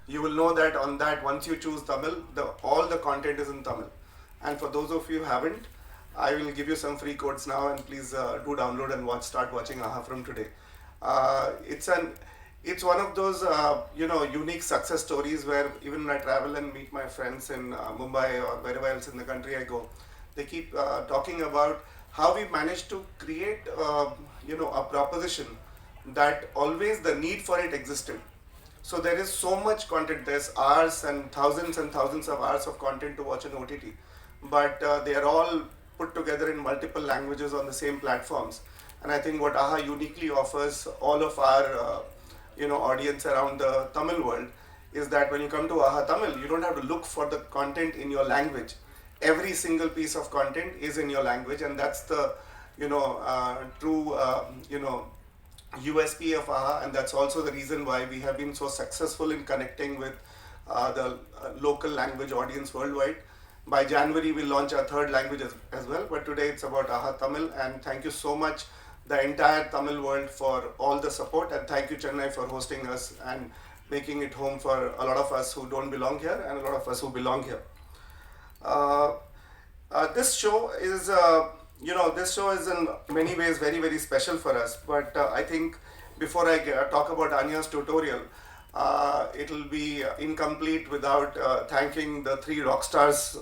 you will know that on that, once you choose Tamil, all the content is in Tamil. And for those of you who haven't, I will give you some free codes now, and please do download and start watching AHA from today. Uh, it's an it's one of those unique success stories where even when I travel and meet my friends in Mumbai or wherever else in the country I go, they keep talking about how we managed to create a proposition that always the need for it existed. So there is so much content. There's hours and thousands of hours of content to watch on OTT, but they are all put together in multiple languages on the same platforms. And I think what AHA uniquely offers all of our audience around the Tamil world is that when you come to AHA Tamil, you don't have to look for the content in your language. Every single piece of content is in your language, and that's the true USP of AHA, and that's also the reason why we have been so successful in connecting with the local language audience worldwide. By January, we'll launch our third language as well, but today it's about AHA Tamil, and thank you so much, the entire Tamil world, for all the support, and thank you, Chennai, for hosting us and making it home for a lot of us who don't belong here and a lot of us who belong here. Uh, this show is in many ways very, very special for us. But I think before I talk about Anya's tutorial, it'll be incomplete without thanking the three rock stars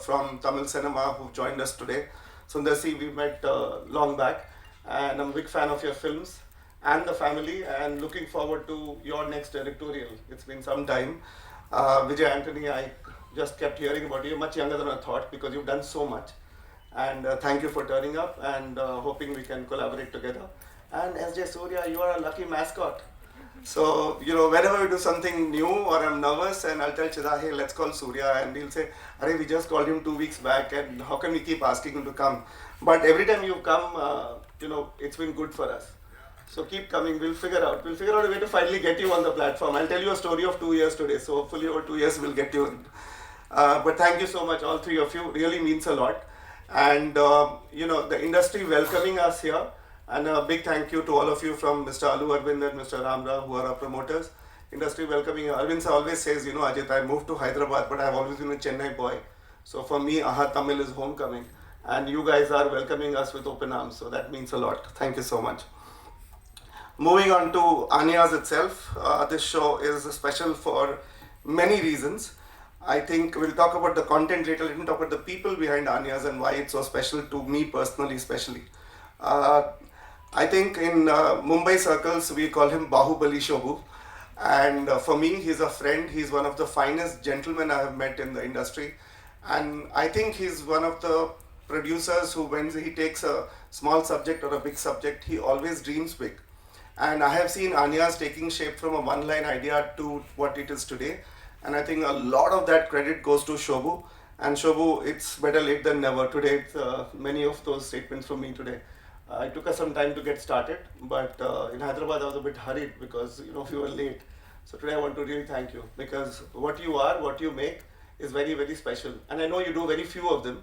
from Tamil cinema who've joined us today. Sundarsi, we met long back, and I'm a big fan of your films and the family, and looking forward to your next directorial. It's been some time. Vijay Anthony, I just kept hearing about you. You're much younger than I thought because you've done so much. And thank you for turning up, and hoping we can collaborate together. And SJ Surya, you are a lucky mascot. So, whenever we do something new or I'm nervous, and I'll tell Chida, hey, let's call Surya, and he'll say, Arey, we just called him 2 weeks back, and how can we keep asking him to come? But every time you come, it's been good for us. So keep coming, we'll figure out a way to finally get you on the platform. I'll tell you a story of 2 years today, so hopefully over 2 years we'll get you in. But thank you so much, all three of you, really means a lot. And the industry welcoming us here, and a big thank you to all of you from Mr. Alu Arvind and Mr. Ramra, who are our promoters. Industry welcoming. Arvind always says, Ajit, I moved to Hyderabad, but I've always been a Chennai boy. So for me, AHA Tamil is homecoming, and you guys are welcoming us with open arms. So that means a lot. Thank you so much. Moving on to Anya's itself, this show is special for many reasons. I think we'll talk about the content later. Let me talk about the people behind Anya's and why it's so special to me personally, especially. I think in Mumbai circles, we call him Bahubali Shobhu. And for me, he's a friend. He's one of the finest gentlemen I have met in the industry. And I think he's one of the producers who, when he takes a small subject or a big subject, he always dreams big. And I have seen Anya's taking shape from a one-line idea to what it is today. And I think a lot of that credit goes to Shobhu. And Shobhu, it's better late than never. Today, many of those statements from me today. It took us some time to get started, but in Hyderabad I was a bit hurried because we were late. So today I want to really thank you, because what you are, what you make is very, very special. And I know you do very few of them,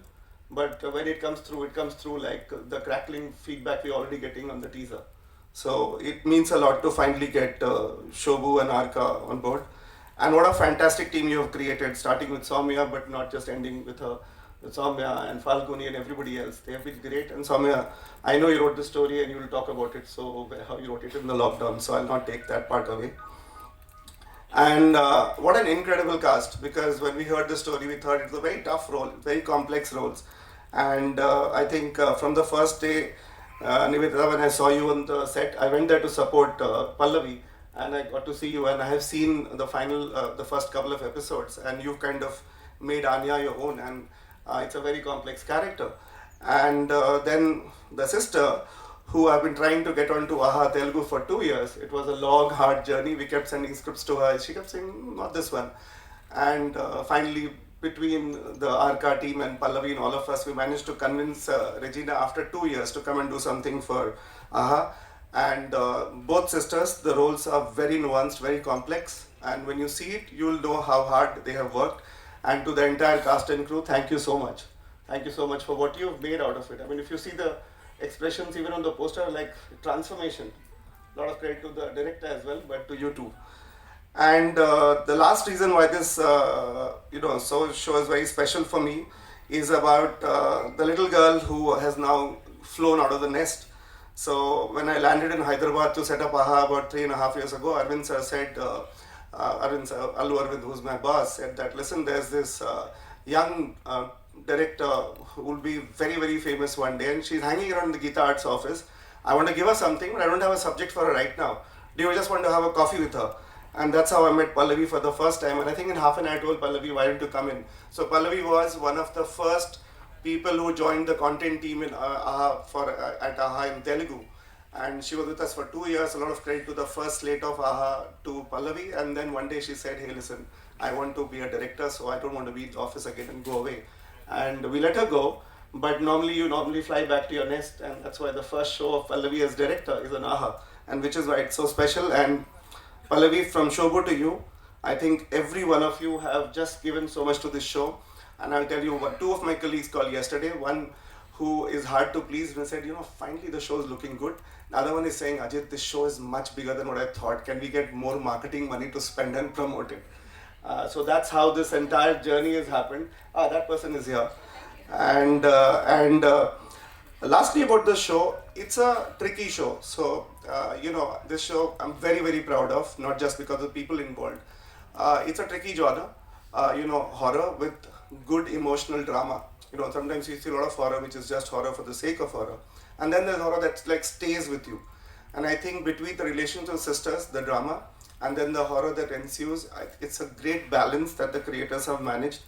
but when it comes through like the crackling feedback we're already getting on the teaser. So it means a lot to finally get Shobhu and Arka on board. And what a fantastic team you have created, starting with Soumya, but not just ending with her. With Soumya and Falguni and everybody else. They have been great. And Soumya, I know you wrote the story and you will talk about it, so how you wrote it in the lockdown, so I'll not take that part away. And what an incredible cast, because when we heard the story, we thought it's a very tough role, very complex roles. And I think from the first day, Nivedita, when I saw you on the set, I went there to support Pallavi, and I got to see you, and I have seen the first couple of episodes, and you've kind of made Anya your own, and it's a very complex character. And then the sister, who I've been trying to get onto AHA Telugu for 2 years, it was a long, hard journey. We kept sending scripts to her. She kept saying, not this one. And finally, between the Arka team and Pallavi and all of us, we managed to convince Regina after 2 years to come and do something for AHA. And both sisters, the roles are very nuanced, very complex. And when you see it, you'll know how hard they have worked. And to the entire cast and crew, thank you so much. Thank you so much for what you've made out of it. I mean, if you see the expressions even on the poster, like transformation. A lot of credit to the director as well, but to you too. And the last reason why this show is very special for me is about the little girl who has now flown out of the nest. So when I landed in Hyderabad to set up AHA about 3.5 years ago, Arvind sir said, Allu Arvind, who's my boss, said that, listen, there's this young director who will be very, very famous one day, and she's hanging around the Geeta Arts office. I want to give her something, but I don't have a subject for her right now. Do you just want to have a coffee with her? And that's how I met Pallavi for the first time. And I think in half an hour I told Pallavi, why don't you come in? So Pallavi was one of the first people who joined the content team in at AHA in Telugu. And she was with us for 2 years. A lot of credit to the first slate of AHA to Pallavi. And then one day she said, hey, listen, I want to be a director, so I don't want to be in the office again and go away. And we let her go. But you normally fly back to your nest. And that's why the first show of Pallavi as director is on AHA. And which is why it's so special. And Pallavi, from Shobu to you, I think every one of you have just given so much to this show. And I'll tell you what, two of my colleagues called yesterday. One who is hard to please and said, finally the show is looking good. The other one is saying, Ajit, this show is much bigger than what I thought. Can we get more marketing money to spend and promote it? So that's how this entire journey has happened. That person is here. And lastly about the show, it's a tricky show. So, this show I'm very, very proud of, not just because of the people involved. It's a tricky genre, horror with good emotional drama. Sometimes you see a lot of horror which is just horror for the sake of horror. And then there's horror that like stays with you. And I think between the relations of sisters, the drama, and then the horror that ensues, it's a great balance that the creators have managed.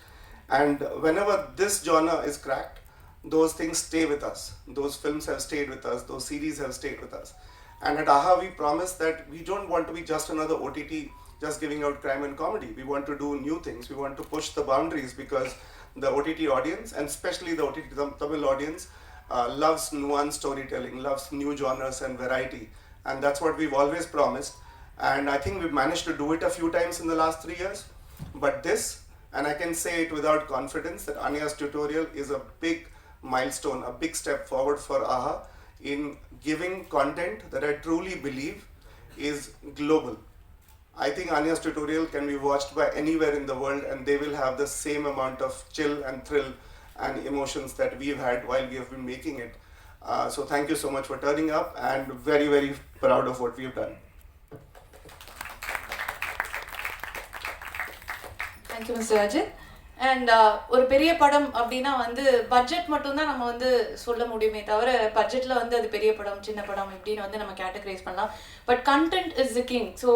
And whenever this genre is cracked, those things stay with us. Those films have stayed with us. Those series have stayed with us. And at AHA, we promise that we don't want to be just another OTT just giving out crime and comedy. We want to do new things. We want to push the boundaries because the OTT audience, and especially the OTT Tamil audience, loves nuanced storytelling, loves new genres and variety. And that's what we've always promised. And I think we've managed to do it a few times in the last 3 years. But this, and I can say it without confidence, that Anya's tutorial is a big milestone, a big step forward for AHA in giving content that I truly believe is global. I think Anya's tutorial can be watched by anywhere in the world and they will have the same amount of chill and thrill and emotions that we've had while we have been making it. So thank you so much for turning up, and very, very proud of what we've done. Thank you, Mr. Ajit. And ஒரு பெரிய படம் அப்படின்னா வந்து budget மட்டும்தான் நம்ம வந்து சொல்ல முடியுமே தவிர பட்ஜெட்டில் வந்து அது பெரிய படம் சின்ன படம் இப்படின்னு வந்து நம்ம கேட்டகரைஸ் பண்ணலாம். But content is the king. So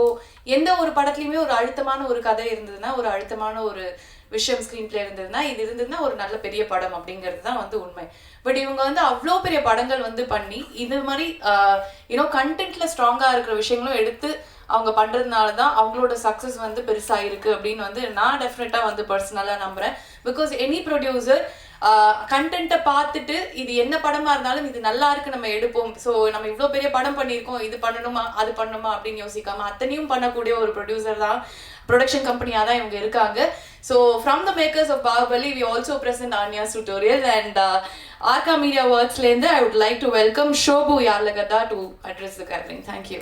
எந்த ஒரு படத்துலையுமே ஒரு அழுத்தமான ஒரு கதை இருந்ததுன்னா, ஒரு அழுத்தமான ஒரு விஷயம் ஸ்க்ரீன் பிளே இருந்ததுன்னா, இது இருந்ததுன்னா ஒரு நல்ல பெரிய படம் அப்படிங்கிறது தான் வந்து உண்மை. பட் இவங்க வந்து அவ்வளோ பெரிய படங்கள் வந்து பண்ணி இது மாதிரி கண்டென்ட்ல ஸ்ட்ராங்காக இருக்கிற விஷயங்களும் எடுத்து அவங்க பண்ணுறதுனால தான் அவங்களோட சக்ஸஸ் வந்து பெருசாக இருக்குது அப்படின்னு வந்து நான் டெஃபினட்டாக வந்து பர்சனலாக நம்புகிறேன். பிகாஸ் எனி ப்ரொடியூசர் கண்டென்ட்டை பார்த்துட்டு இது என்ன படமாக இருந்தாலும் இது நல்லா இருக்கு நம்ம எடுப்போம், ஸோ நம்ம இவ்வளோ பெரிய படம் பண்ணியிருக்கோம், இது பண்ணணுமா அது பண்ணணுமா அப்படின்னு யோசிக்காமல் அத்தனையும் பண்ணக்கூடிய ஒரு ப்ரொடியூசர் தான், ப்ரொடக்ஷன் கம்பெனியாக தான் இவங்க இருக்காங்க. So from the makers of Baahubali we also present Anya's tutorial and Arka media வேர்ட்ஸ்லேருந்து I would like to welcome Shobu Yarlagadda to address the gathering. Thank you.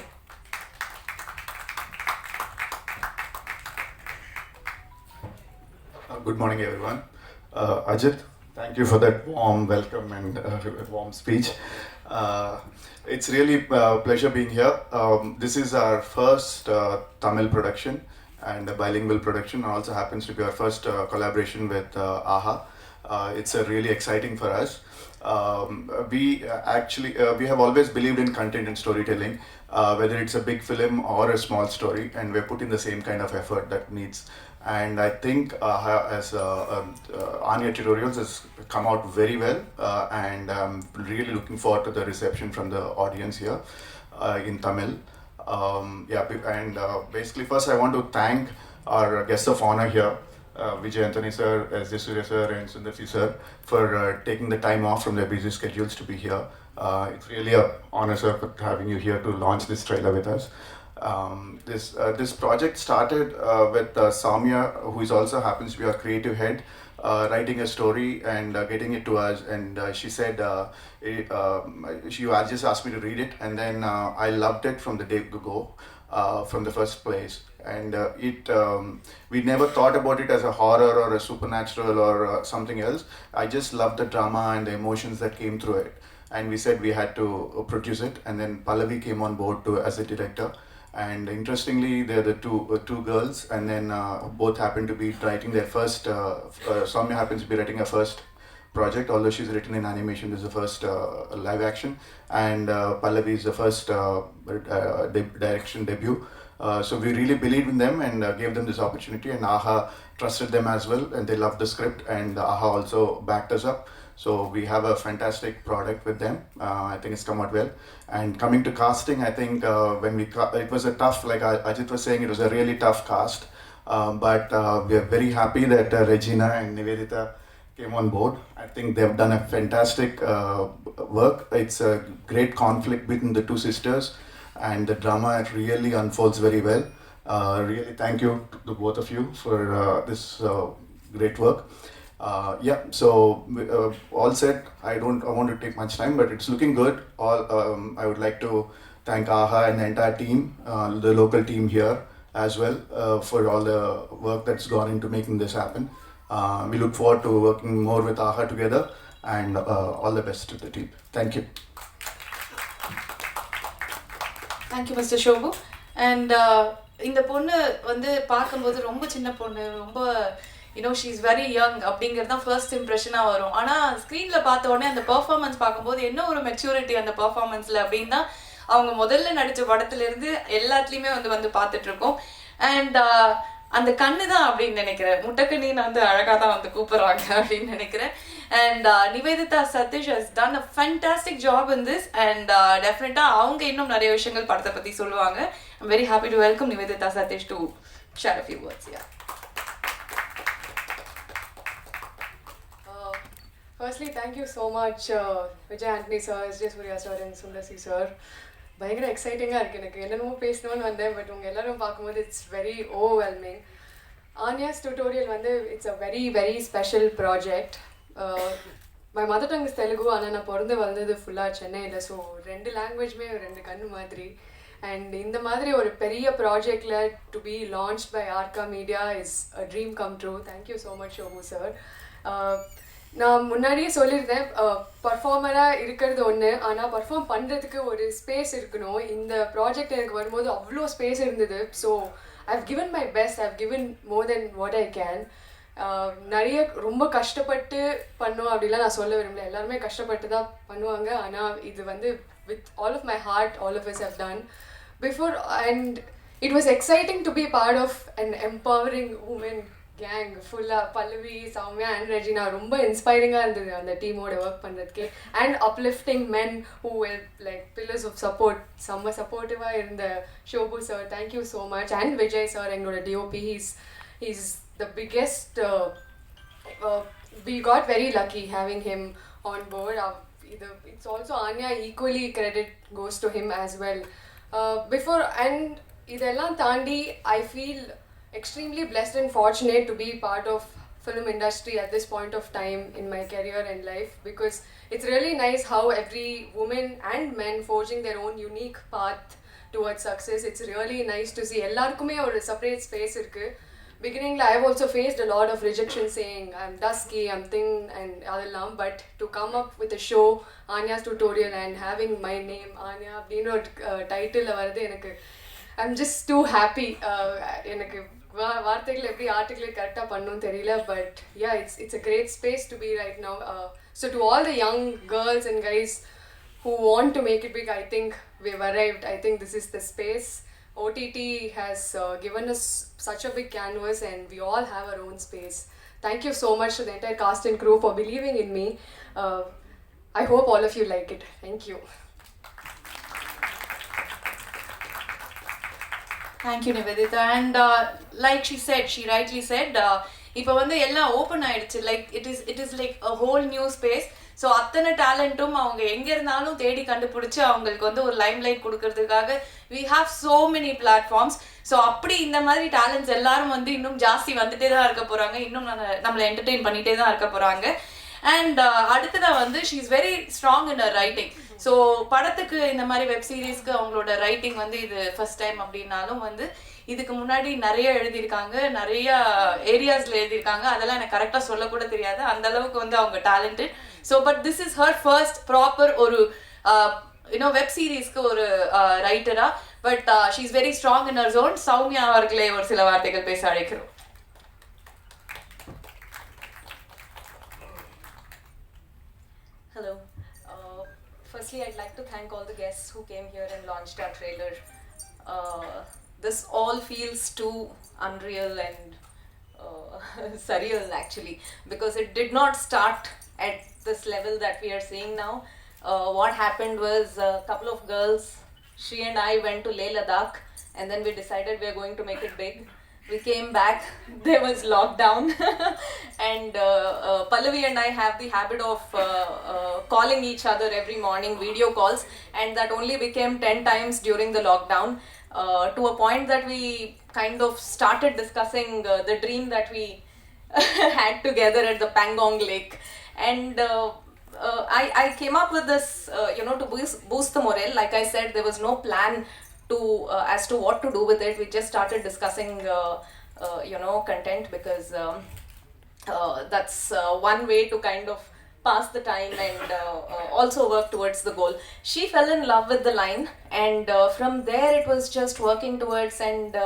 Good morning, everyone. Ajit, thank you for that warm welcome and warm speech. It's really a pleasure being here. This is our first Tamil production and a bilingual production. It also happens to be our first collaboration with AHA. It's really exciting for us. We have always believed in content and storytelling, whether it's a big film or a small story, and we're putting the same kind of effort that needs. And I think as Anya Tutorials has come out very well, and I'm really looking forward to the reception from the audience here in Tamil. Basically first I want to thank our guests of honor here, Vijay Anthony sir, S.J. Surya sir and Sundarsi sir, for taking the time off from their busy schedules to be here. It's really an honor, sir, for having you here to launch this trailer with us. This project started with Samya, who is also happens to be our creative head, writing a story and getting it to us. And she said she just asked me to read it, and then I loved it from the day go. from the first place. And we never thought about it as a horror or a supernatural or something else. I just loved the drama and the emotions that came through it, and we said we had to produce it. And then Pallavi came on board as a director, and interestingly they're the two girls, and then both happen to be writing their first Soumya happens to be writing her first project, although she's written in animation. This is the first live action, and Pallavi is the first direction debut. So we really believed in them and gave them this opportunity, and AHA trusted them as well, and they loved the script, and AHA also backed us up. So we have a fantastic product with them. I think it's come out well. And coming to casting, I think it was a tough, like Ajit was saying, it was a really tough cast. But we are very happy that Regina and Nivedita came on board. I think they've done a fantastic work. It's a great conflict between the two sisters, and the drama really unfolds very well. Really thank you to the both of you for this great work. So all said, I want to take much time, but it's looking good. I would like to thank AHA and the entire team, the local team here as well, for all the work that's gone into making this happen. We look forward to working more with AHA together, and all the best to the team. Thank you. Thank you mister Shobu. And இந்த பொண்ணு வந்து பார்க்கும்போது ரொம்ப சின்ன பொண்ணு, ரொம்ப she is very young அப்படிங்கிறது தான் ஃபர்ஸ்ட் இம்ப்ரெஷனாக வரும். ஆனால் ஸ்க்ரீனில் பார்த்த உடனே அந்த பெர்ஃபார்மன்ஸ் பார்க்கும்போது என்ன ஒரு மெச்சூரிட்டி அந்த பெர்ஃபார்மன்ஸில் அப்படின்னு தான் அவங்க முதல்ல நடித்த படத்துலேருந்து எல்லாத்துலேயுமே வந்து பார்த்துட்ருக்கோம். அண்ட் அந்த கண்ணு தான் அப்படின்னு நினைக்கிறேன், முட்டைக்கண்ணின்னு வந்து அழகாக தான் வந்து கூப்பிட்றாங்க அப்படின்னு நினைக்கிறேன். And Nivedita Satish has done a fantastic job in this, and definitely அவங்க இன்னும் நிறைய விஷயங்கள் படத்தை பற்றி சொல்லுவாங்க. I'm very happy to welcome Nivedita Satish to share a few words. Yeah. Firstly, thank you so much Vijay Anthony sir, S.J. Surya sir and Sundasi sir. பயங்கர எக்ஸைட்டிங்காக இருக்குது எனக்கு. என்னென்னமோ பேசணும்னு வந்தேன், பட் உங்கள் எல்லோரும் பார்க்கும்போது it's very overwhelming. Anya's tutorial வந்து it's a very very special project. My mother tongue is Telugu, ஆனால் நான் பிறந்து வளர்ந்தது ஃபுல்லாக சென்னையில். ஸோ 2 லாங்குவேஜ்மே 2 கண்ணு மாதிரி. அண்ட் இந்த மாதிரி ஒரு பெரிய ப்ராஜெக்டில் to be launch by Arka media is a dream come true. Thank you so much Shobu sir. நான் முன்னாடியே சொல்லியிருந்தேன், பர்ஃபார்மராக இருக்கிறது ஒன்று, ஆனால் பர்ஃபார்ம் பண்ணுறதுக்கு ஒரு ஸ்பேஸ் இருக்கணும். இந்த ப்ராஜெக்ட் எனக்கு வரும்போது அவ்வளோ ஸ்பேஸ் இருந்தது. So I've given my best, I've given more then what I can. நிறைய ரொம்ப கஷ்டப்பட்டு பண்ணோம் அப்படிலாம் நான் சொல்ல விரும்பல, எல்லாருமே கஷ்டப்பட்டு தான் பண்ணுவாங்க. ஆனால் இது வந்து with all of my heart all of us have done before, and it was exciting to be part of an empowering women gang ஃபுல்லாக. பல்லவி, சௌமியா அண்ட் ரெஜினா ரொம்ப இன்ஸ்பைரிங்காக இருந்தது அந்த டீமோட ஒர்க் பண்ணுறதுக்கே. And uplifting men who were like pillars of support, செம்ம சப்போர்ட்டிவாக இருந்த Shobu sir, thank you so much. And Vijay sir, எங்களோட DOP, he's the biggest we got very lucky having him on board. It's also Anya, equally credit goes to him as well. Before and idellam thandi, I feel extremely blessed and fortunate to be part of film industry at this point of time in my career and life, because it's really nice how every woman and man forging their own unique path towards success. It's really nice to see ellarkume or separate space irukku. Beginning, I've also faced a lot of rejection saying I'm dusky, I'm thin and adallam, but to come up with a show, Anya's Tutorial, and having my name Anya அப்படின்ற ஒரு title வருது, எனக்கு I'm just too happy. எனக்கு வார்த்தைகள் எப்படி article கரெக்டாக பண்ணணும்னு தெரியல, but yeah, it's a great space to be right now. So to all the young girls and guys who want to make it big, I think we've arrived. I think this is the space. OTT has given us such a big canvas, and we all have our own space. Thank you so much to the entire cast and crew for believing in me. I hope all of you like it. Thank you. Thank you, Nivedita. And like she rightly said, இப்போ வந்து எல்லாம் open ஆயிடுச்சு. Like it is like a whole new space. So அத்தனை டேலண்ட்டும் அவங்க எங்கே இருந்தாலும் தேடி கண்டுபிடிச்சி அவங்களுக்கு வந்து ஒரு லைம் லைட் கொடுக்கறதுக்காக we have so many platforms. So அப்படி இந்த மாதிரி டேலண்ட்ஸ் எல்லாரும் வந்து இன்னும் ஜாஸ்தி வந்துட்டே தான் இருக்க போகிறாங்க, இன்னும் நம்மளை என்டர்டெயின் பண்ணிகிட்டே தான் இருக்க போகிறாங்க. அண்ட் அடுத்ததாக வந்து she is very strong in writing. So படத்துக்கு இந்த மாதிரி வெப் சீரிஸ்க்கு அவங்களோட ரைட்டிங் வந்து இது ஃபர்ஸ்ட் டைம் அப்படின்னாலும் வந்து இதுக்கு முன்னாடி நிறைய எழுதியிருக்காங்க, நிறைய ஏரியாஸ்ல எழுதியிருக்காங்க. அதெல்லாம் எனக்கு கரெக்டாக சொல்லக்கூட தெரியாது, அந்த அளவுக்கு வந்து அவங்க talented. So but this is her first proper ஒரு வெப் சீரிஸ்க்கு ஒரு ரைட்டரா. But she is very strong in her zone. Soumya அவர்களே ஒரு சில வார்த்தைகள் பேச அழைக்கிறோம். Hello. Firstly, I'd like to thank all the guests who came here and launched our trailer. This all feels too unreal and surreal actually, because it did not start at this level that we are seeing now. What happened was a couple of girls, she and I went to Leh Ladakh, and then we decided we are going to make it big. We came back, there was lockdown, and Pallavi and I have the habit of calling each other every morning, video calls, and that only became 10 times during the lockdown, to a point that we kind of started discussing the dream that we had together at the Pangong Lake. And I came up with this, to boost the morale. Like I said, there was no plan to as to what to do with it. We just started discussing content, because that's one way to kind of pass the time and also work towards the goal. She fell in love with the line, and from there it was just working towards and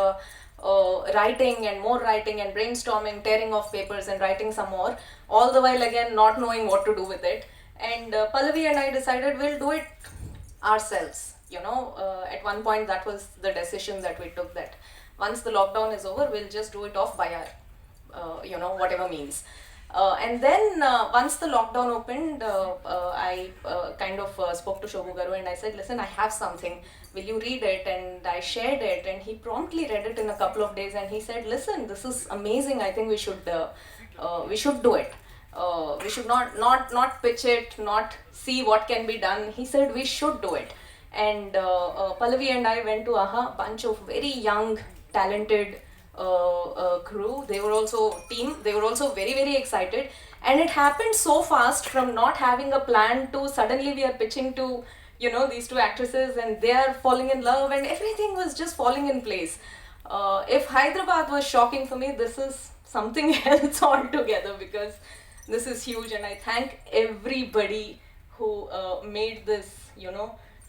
writing and more writing and brainstorming, tearing off papers and writing some more, all the while again not knowing what to do with it. And Pallavi and I decided we'll do it ourselves. At one point that was the decision that we took, that once the lockdown is over, we'll just do it off by our whatever means. And then once the lockdown opened, I kind of spoke to Shobhu Garu and I said, listen, I have something, will you read it? And I shared it, and he promptly read it in a couple of days, and he said, listen, this is amazing, I think we should do it. We should not pitch it, not see what can be done. He said we should do it. And Pallavi and I went to a bunch of very young, talented crew. They were also team. They were also very, very excited. And it happened so fast, from not having a plan to suddenly we are pitching to, these two actresses, and they are falling in love, and everything was just falling in place. If Hyderabad was shocking for me, this is something else altogether, because this is huge. And I thank everybody who made this,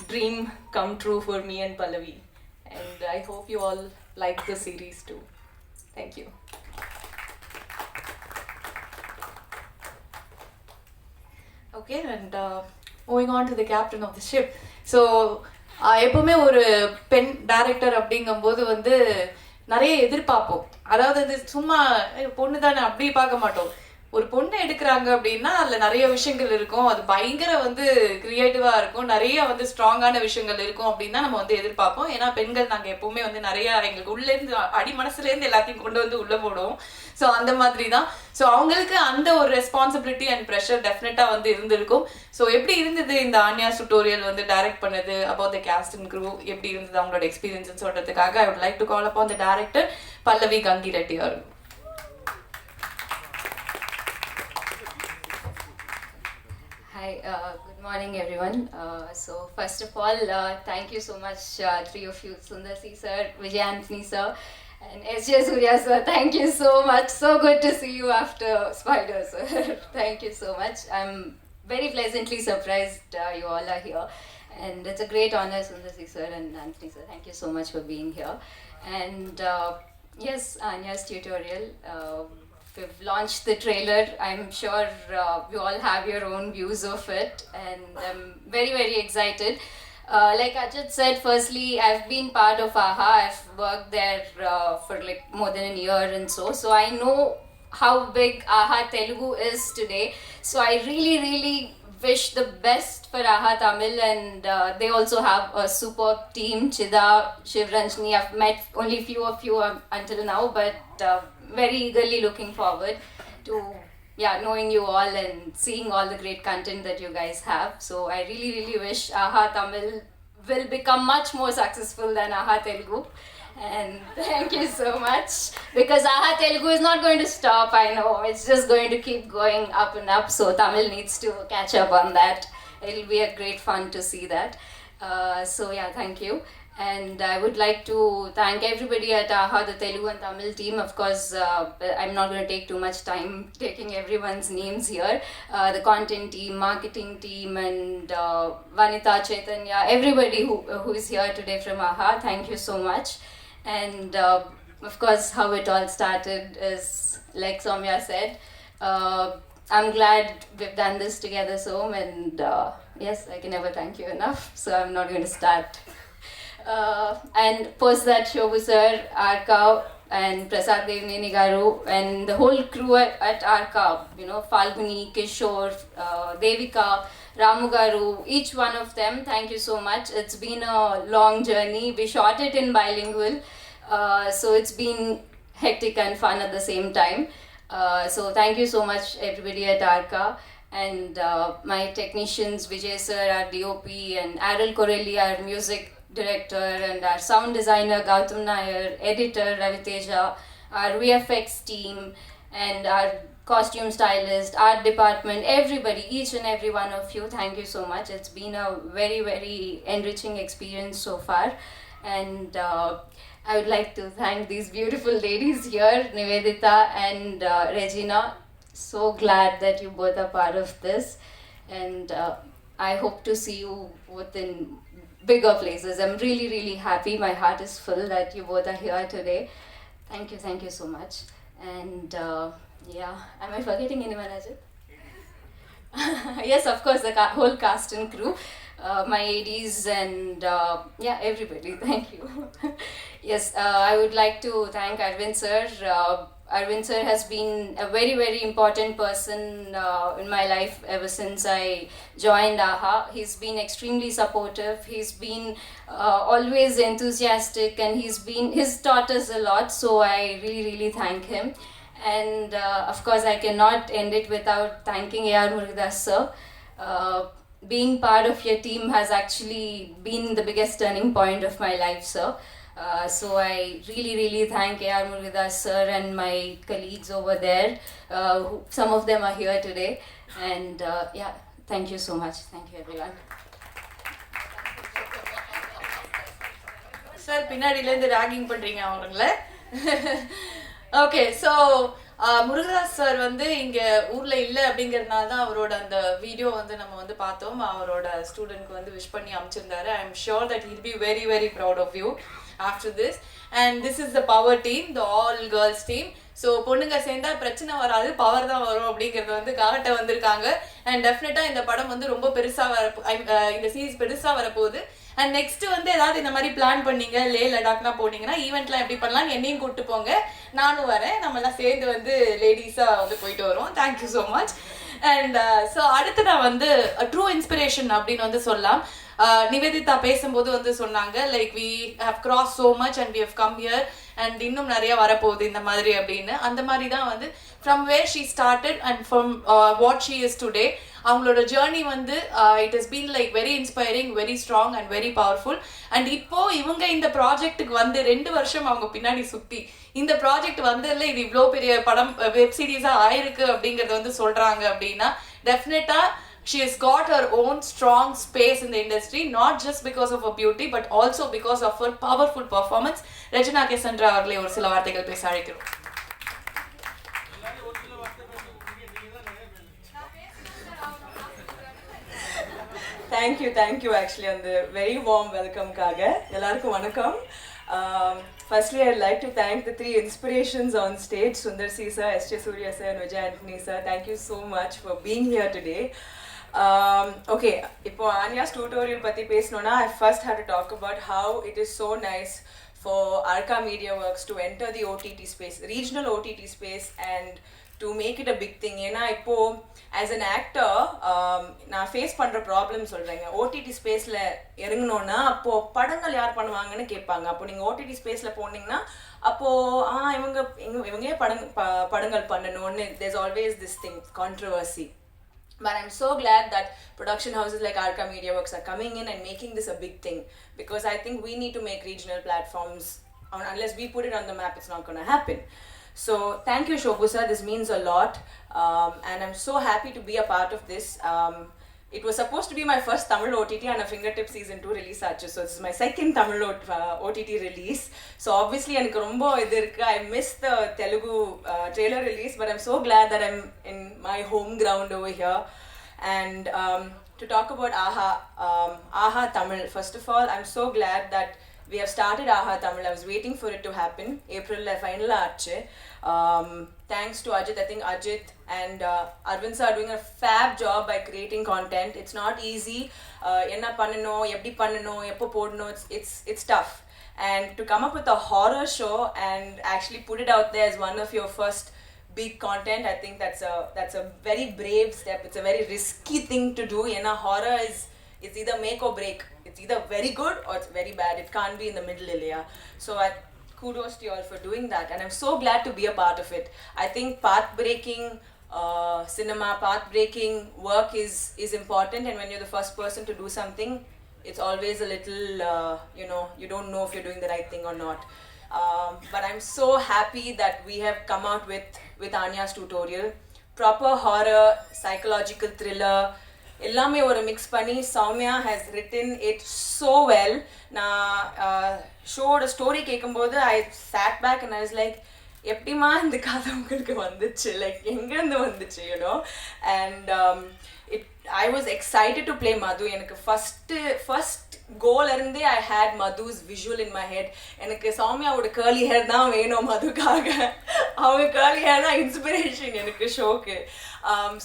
dream come true for me and Pallavi. And I hope you all like the series too. Thank you. Okay, and moving on to the captain of the ship. So எப்பவுமே ஒரு பெண் director அப்படிங்கும்போது வந்து நிறைய எதிர்பார்ப்போம். அதாவது அது சும்மா பொண்ணு தானே அப்படி பார்க்க மாட்டோம். ஒரு பொண்ணை எடுக்கிறாங்க அப்படின்னா அதில் நிறைய விஷயங்கள் இருக்கும், அது பயங்கர வந்து கிரியேட்டிவாக இருக்கும், நிறைய வந்து ஸ்ட்ராங்கான விஷயங்கள் இருக்கும் அப்படின்னு தான் நம்ம வந்து எதிர்பார்ப்போம். ஏன்னா பெண்கள் நாங்கள் எப்போவுமே வந்து நிறையா எங்களுக்கு உள்ளேருந்து அடி மனசுலேருந்து எல்லாத்தையும் கொண்டு வந்து உள்ளே போடுவோம். ஸோ அந்த மாதிரி தான். ஸோ அவங்களுக்கு அந்த ஒரு ரெஸ்பான்சிபிலிட்டி அண்ட் ப்ரெஷர் டெஃபினட்டாக வந்து இருந்திருக்கும். ஸோ எப்படி இருந்தது இந்த ஆன்யாஸ் டுட்டோரியல் வந்து டைரக்ட் பண்ணது, about the cast and crew எப்படி இருந்தது அவங்களோட எக்ஸ்பீரியன்ஸ்னு சொல்கிறதுக்காக I would like to call upon the director Pallavi Gangireddy அவர்கள். Hi, good morning everyone. So first of all, thank you so much, three of you, Sundarsi sir, Vijay Anthony sir, and S.J. Surya sir. Thank you so much. So good to see you after Spider sir. Thank you so much. I'm very pleasantly surprised you all are here, and it's a great honor, Sundarsi sir and Anthony sir. Thank you so much for being here. And yes, Anya's tutorial. We've launched the trailer. I'm sure you all have your own views of it, and I'm very, very excited. Like Ajit said, firstly, I've been part of AHA. I've worked there for like more than a year and so I know how big AHA Telugu is today. So I really, really wish the best for AHA Tamil, and they also have a superb team, Chida, Shivranjani. I've met only few of you until now, but very eagerly looking forward to knowing you all and seeing all the great content that you guys have. So I really, really wish AHA Tamil will become much more successful than AHA Telugu. And thank you so much, because Aha Telugu is not going to stop. I know it's just going to keep going up and up. So Tamil needs to catch up on that. It'll be a great fun to see that. So yeah, thank you. And I would like to thank everybody at AHA, the Telugu and Tamil team. Of course, I'm not going to take too much time taking everyone's names here. The content team, marketing team, and Vanita, Chaitanya, everybody who is here today from AHA, thank you so much. And of course, how it all started is, like Soumya said, I'm glad we've done this together, Som, and yes, I can never thank you enough, so I'm not going to start. And post that, Shobhu sir, Arka, and Prasad Devneni Garu, and the whole crew at Arka, you know, Falguni, Kishore, Devika, Ramu Garu, each one of them, thank you so much. It's been a long journey. We shot it in bilingual, so it's been hectic and fun at the same time. So thank you so much, everybody at Arka. And my technicians, Vijay sir, our DOP, and Arul Corelli, our music director, and our sound designer Gautam Nair, editor Raviteja, our VFX team, and our costume stylist, art department, everybody, each and every one of you, thank you so much. It's been a very, very enriching experience so far. And I would like to thank these beautiful ladies here, Nivedita and Regina. So glad that you both are part of this. And I hope to see you within bigger places. I'm really, really happy. My heart is full that you both are here today. Thank you so much. And yeah, am I forgetting anyone, Ajit? Yes, of course, the whole cast and crew, my ADs, and yeah, everybody. Thank you. Yes, I would like to thank Arvind sir. Arvind sir has been a very, very important person in my life ever since I joined AHA. He's been extremely supportive. He's been always enthusiastic, and he's taught us a lot. So I really, really thank him. And of course, I cannot end it without thanking A.R. Murugadas sir. Being part of your team has actually been the biggest turning point of my life, sir. So I really, really thank A.R. Murugadas sir and my colleagues over there. Some of them are here today. And yeah, thank you so much. Thank you, everyone. Sir, பின்னாடியிலேருந்து ragging பண்ணுறீங்க அவங்கள. Okay, so Murugadoss sir வந்து இங்கே ஊரில் இல்லை அப்படிங்கிறதுனால தான் அவரோட அந்த வீடியோ வந்து நம்ம வந்து பார்த்தோம். அவரோட ஸ்டூடெண்ட்க்கு வந்து விஷ் பண்ணி அனுப்பிச்சிருந்தாரு. I am sure that he'll be very, very proud of you after this. And this is the power team, the all girls team. So பொண்ணுங்க சேர்ந்தா பிரச்சனை வராது, பவர் தான் வரும் அப்படிங்கிறது வந்து காட்ட வந்திருக்காங்க. அண்ட் டெஃபினட்டாக இந்த படம் வந்து ரொம்ப பெருசாக இந்த சீரீஸ் பெருசாக வரப்போகுது. அண்ட் நெக்ஸ்ட் வந்து ஏதாவது இந்த மாதிரி பிளான் பண்ணீங்க, லே லடாக்லாம் போனீங்கன்னா ஈவெண்ட்லாம் எப்படி பண்ணலாம், என்னையும் கூப்பிட்டு போங்க, நானும் வரேன், நம்மலாம் சேர்ந்து வந்து லேடிஸாக வந்து போயிட்டு வரோம். Thank you so much. And so அடுத்து நான் வந்து ட்ரூ இன்ஸ்பிரேஷன் அப்படின்னு வந்து சொல்லலாம். நிவேதிதா பேசும்போது வந்து சொன்னாங்க, like we have cross so much and we have come here and இன்னும் நிறைய வரப்போகுது இந்த மாதிரி அப்படின்னு. அந்த மாதிரி தான் வந்து from where she started and from what she is today, அவங்களோட ஜேர்னி வந்து it has been like very inspiring, very strong and very powerful. And இப்போ இவங்க இந்த ப்ராஜெக்ட்டுக்கு வந்து 2 வருஷம் அவங்க பின்னாடி சுற்றி இந்த ப்ராஜெக்ட் வந்ததில் இது இவ்வளோ பெரிய படம் வெப் சீரிஸாக ஆயிருக்கு அப்படிங்கிறத வந்து சொல்கிறாங்க அப்படின்னா டெஃபினட்டாக she has got her own strong space in the industry, not just because of her beauty but also because of her powerful performance. Regina Cassandra அவர்களை ஒரு சில வார்த்தைகள் பேச அழைக்கிறோம். Thank you actually on the very warm welcome kaga. Ellarkum vanakkam. Firstly, I'd like to thank the 3 inspirations on stage, Sundar C sir, S.J. Surya sir and Vijay Anthony sir. Thank you so much for being here today. Okay, இப்போ Anya's tutorial பத்தி பேசணும்னா I first had to talk about how it is so nice for Arka Media Works to enter the OTT space, regional OTT space, and to make it a big thing. ஏன்னா இப்போ as an actor நான் face பண்ணுற problem சொல்கிறேங்க. OTT ஸ்பேஸில் இறங்கணுன்னா அப்போது படங்கள் யார் பண்ணுவாங்கன்னு கேட்பாங்க. அப்போ நீங்கள் ஓடிடி ஸ்பேஸில் போனீங்கன்னா அப்போது இவங்க படங்கள் பண்ணணும்னு there's always this thing, controversy. But I'm so glad that production houses like Arka Media Works are coming in and making this a big thing, because I think we need to make regional platforms unless we put it on the map, it's not going to happen. So thank you, Shobhu sir. This means a lot, and I'm so happy to be a part of this. It was supposed to be my first Tamil OTT and a Fingertip season 2 release achu. So this is my second Tamil OTT release. So obviously எனக்கு ரொம்ப இது இருக்கு. I missed the Telugu trailer release, but I'm so glad that I'm in my home ground over here. And to talk about AHA Tamil, first of all, I'm so glad that we have started AHA Tamil. I was waiting for it to happen. April final ஆச்சு. Thanks to Ajit. I think Ajit and Arvind sir are doing a fab job by creating content. It's not easy. Enna pannano, eppadi pannano, eppo podano, it's tough. And to come up with a horror show and actually put it out there as one of your first big content, I think that's a very brave step. It's a very risky thing to do. Enna horror it's either make or break. It's either very good or it's very bad. It can't be in the middle area. So kudos to you all for doing that, and I'm so glad to be a part of it. I think path-breaking cinema, path-breaking work is important, and when you're the first person to do something, it's always a little, you don't know if you're doing the right thing or not. But I'm so happy that we have come out with Anya's tutorial. Proper horror, psychological thriller, எல்லாமே ஒரு mix பண்ணி Soumya has written it so well. நான் ஷோட story கேட்கும்போது I sat back and I was like, எப்படிமா இந்த கதை உங்களுக்கு வந்துச்சு, லைக் எங்கேருந்து வந்துச்சு, you know. And I was excited to play Madhu. எனக்கு ஃபர்ஸ்ட் கோல் இருந்தே I had Madhu's visual in my head. எனக்கு சௌமியாவோட கேர்லி ஹேர் தான் வேணும் மதுக்காக. அவங்க கேர்லி ஹேர் தான் இன்ஸ்பிரேஷன் எனக்கு ஷோக்கு.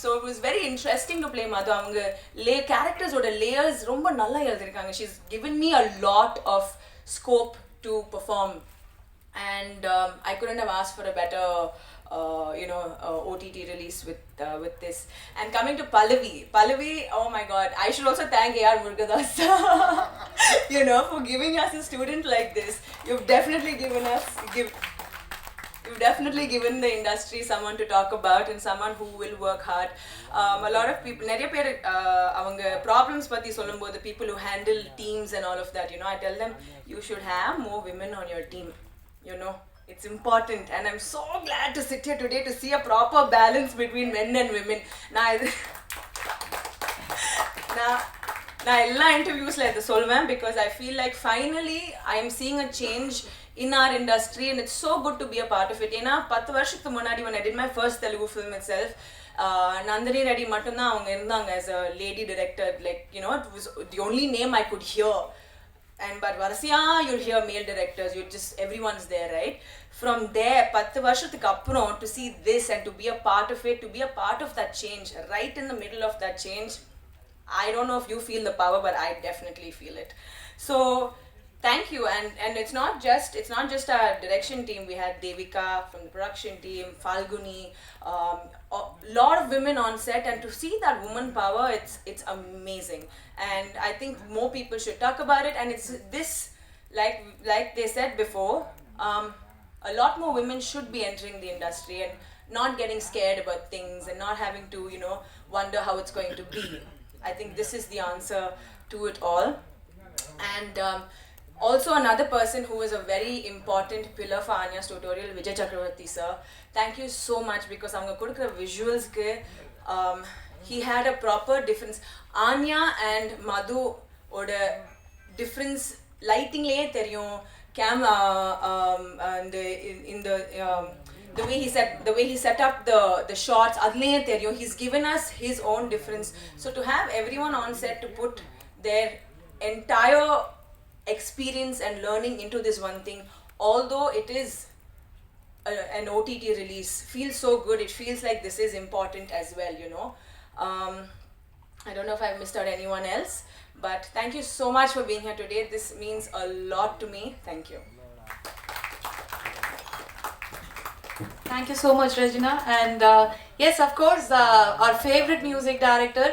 So it was very interesting to play Madhu. அவங்க கேரக்டர்ஸோட லேயர்ஸ் ரொம்ப நல்லா எழுதியிருக்காங்க. She is given me a lot of scope to perform, and I couldn't have asked for a better OTT release with this. And coming to Pallavi, oh my god, I should also thank A.R. Murugadas for giving us a student like this. You've definitely given the industry someone to talk about and someone who will work hard. A lot of people, nariya per avanga problems patti solumbodhu, people who handle teams and all of that, I tell them you should have more women on your team. It's important, and I'm so glad to sit here today to see a proper balance between men and women. நான் எல்லா இன்டர்வியூஸ்ல இதை சொல்வேன், because I feel like finally I am seeing a change in our industry, and it's so good to be a part of it. ஏன்னா 10 வருஷத்துக்கு முன்னாடி when I did my first Telugu film itself, Nandini Reddy மட்டும்தான் அவங்க இருந்தாங்க as a lady director. Like, it was the only name I could hear. But Varasiya, you'll hear male directors, everyone's there, right? From there, 10 வருஷத்துக்கு அப்புறம் to see this and to be a part of it, to be a part of that change, right in the middle of that change, I don't know if you feel the power, but I definitely feel it. So thank you. And it's not just our direction team. We had Devika from the production team, Falguni, a lot of women on set, and to see that woman power, it's amazing. And I think more people should talk about it. And it's this, like they said before, a lot more women should be entering the industry and not getting scared about things and not having to wonder how it's going to be. I think this is the answer to it all. And also another person who is a very important pillar for Anya's tutorial, Vijay Chakravarti sir. Thank you so much, because avanga kudukra visuals ku he had a proper difference. Anya and Madhu oda difference lighting laye theriyum, the way he set up the shots adlaye theriyum. He's given us his own difference. So to have everyone on set to put their entire experience and learning into this one thing, although it is an OTT release, feels so good. It feels like this is important as well. I don't know if I've missed out anyone else, but thank you so much for being here today. This means a lot to me. Thank you. Thank you so much, Regina. And yes, of course, our favorite music director.